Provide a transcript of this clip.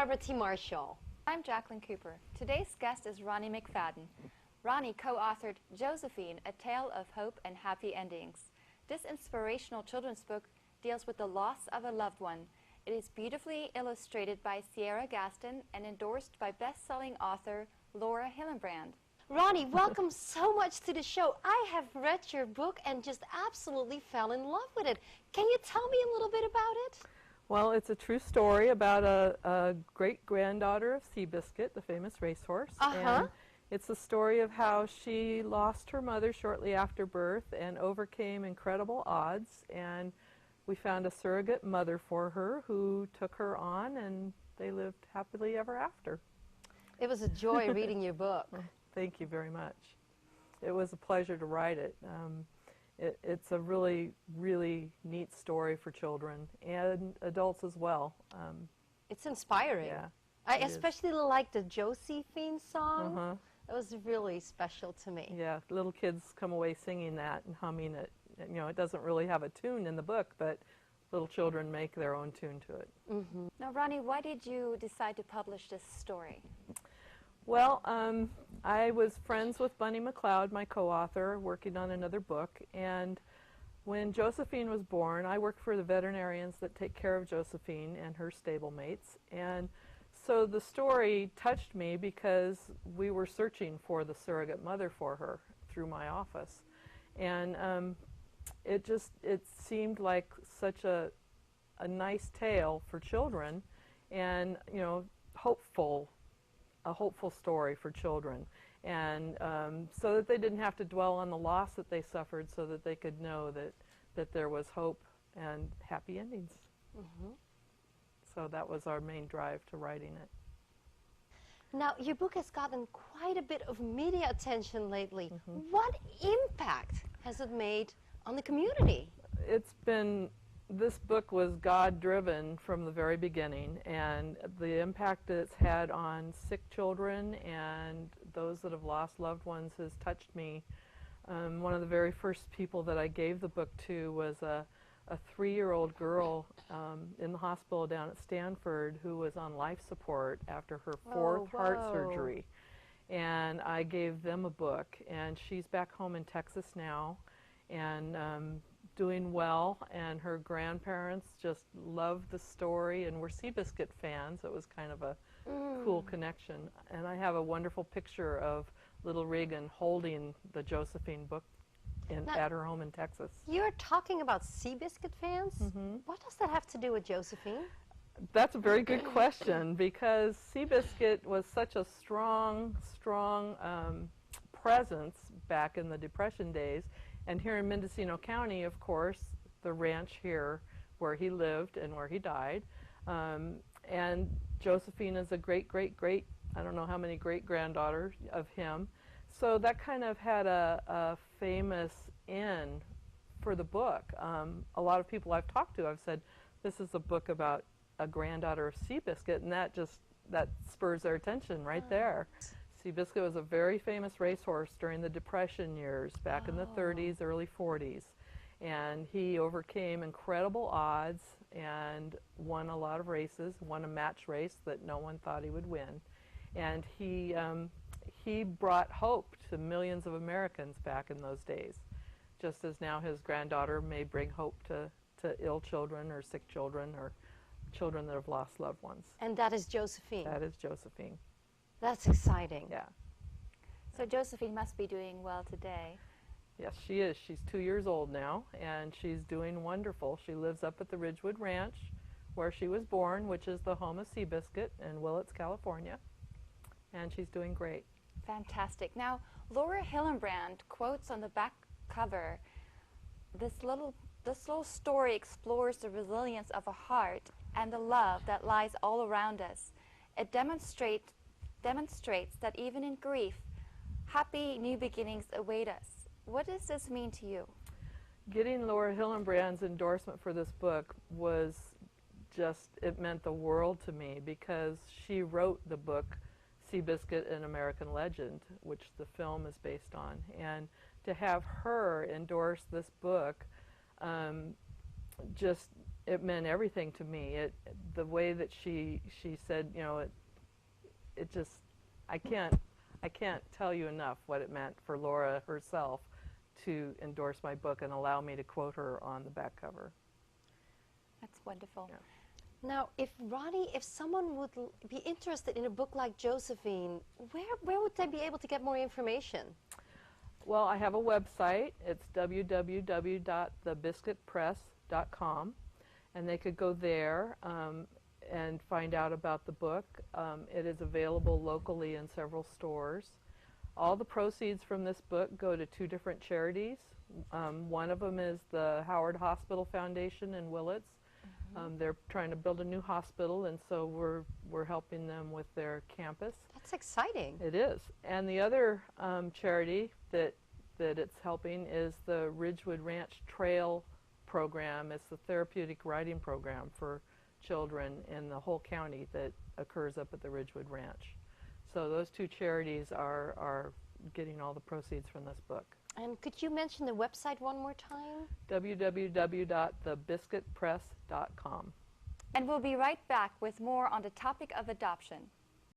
Barbara T. Marshall. I'm Jacqueline Cooper. Today's guest is Roni McFadden. Roni co-authored Josephine, A Tale of Hope and Happy Endings. This inspirational children's book deals with the loss of a loved one. It is beautifully illustrated by Sierra Gaston and endorsed by best-selling author Laura Hillenbrand. Roni, welcome so much to the show. I have read your book and just absolutely fell in love with it. Can you tell me a little bit about it? Well, it's a true story about a great-granddaughter of Seabiscuit, the famous racehorse. And it's a story of how she lost her mother shortly after birth and overcame incredible odds. And we found a surrogate mother for her who took her on, and they lived happily ever after. It was a joy reading your book. Thank you very much. It was a pleasure to write it. It's a really, really neat story for children and adults as well. It's inspiring. Yeah, I especially like the Josephine song. It was really special to me. Yeah, little kids come away singing that and humming it. You know, it doesn't really have a tune in the book, but little children make their own tune to it. Now, Roni, why did you decide to publish this story? Well, I was friends with Bunny McLeod, my co-author, working on another book, and when Josephine was born, I worked for the veterinarians that take care of Josephine and her stablemates, and so the story touched me because we were searching for the surrogate mother for her through my office, and it seemed like such a nice tale for children, and you know, a hopeful story for children, and so that they didn't have to dwell on the loss that they suffered, so that they could know that there was hope and happy endings. So that was our main drive to writing it. Now, your book has gotten quite a bit of media attention lately. What impact has it made on the community? This book was God-driven from the very beginning, and the impact that it's had on sick children and those that have lost loved ones has touched me. One of the very first people that I gave the book to was a 3-year-old girl in the hospital down at Stanford who was on life support after her 4th heart surgery. And I gave them a book, and she's back home in Texas now, and doing well, and her grandparents just loved the story and were Seabiscuit fans. It was kind of a cool connection. And I have a wonderful picture of little Regan holding the Josephine book at her home in Texas. You're talking about Seabiscuit fans? What does that have to do with Josephine? That's a very good question, because Seabiscuit was such a strong presence back in the Depression days. And here in Mendocino County, of course, the ranch here where he lived and where he died. And Josephine is a great, I don't know how many great-granddaughter of him. So that kind of had a famous end for the book. A lot of people I've talked to, I've said, this is a book about a granddaughter of Seabiscuit, and that spurs their attention right there. Seabiscuit was a very famous racehorse during the Depression years, back in the 30s, early 40s. And he overcame incredible odds and won a lot of races, won a match race that no one thought he would win. And he brought hope to millions of Americans back in those days, just as now his granddaughter may bring hope to ill children or sick children or children that have lost loved ones. And that is Josephine? That is Josephine. That's exciting. Yeah. So Josephine must be doing well today. Yes, she is. She's 2 years old now, and she's doing wonderful. She lives up at the Ridgewood Ranch, where she was born, which is the home of Seabiscuit in Willits, California, and she's doing great. Fantastic. Now, Laura Hillenbrand quotes on the back cover, this little story explores the resilience of a heart and the love that lies all around us. It demonstrates that even in grief, happy new beginnings await us. What does this mean to you? Getting Laura Hillenbrand's endorsement for this book was just, it meant the world to me, because she wrote the book Seabiscuit, an American Legend, which the film is based on. And to have her endorse this book just it meant everything to me. The way that she said, you know, it just, I can't tell you enough what it meant for Laura herself to endorse my book and allow me to quote her on the back cover. That's wonderful. Yeah. Now, if someone would be interested in a book like Josephine, where would they be able to get more information? Well, I have a website. It's www.thebiscuitpress.com, and they could go there and find out about the book. It is available locally in several stores. All the proceeds from this book go to 2 different charities. One of them is the Howard Hospital Foundation in Willits. They're trying to build a new hospital, and so we're helping them with their campus. That's exciting. It is. And the other charity that it's helping is the Ridgewood Ranch Trail program. It's the therapeutic riding program for children in the whole county that occurs up at the Ridgewood Ranch. So those 2 charities are getting all the proceeds from this book. And could you mention the website one more time? www.thebiscuitpress.com. And we'll be right back with more on the topic of adoption.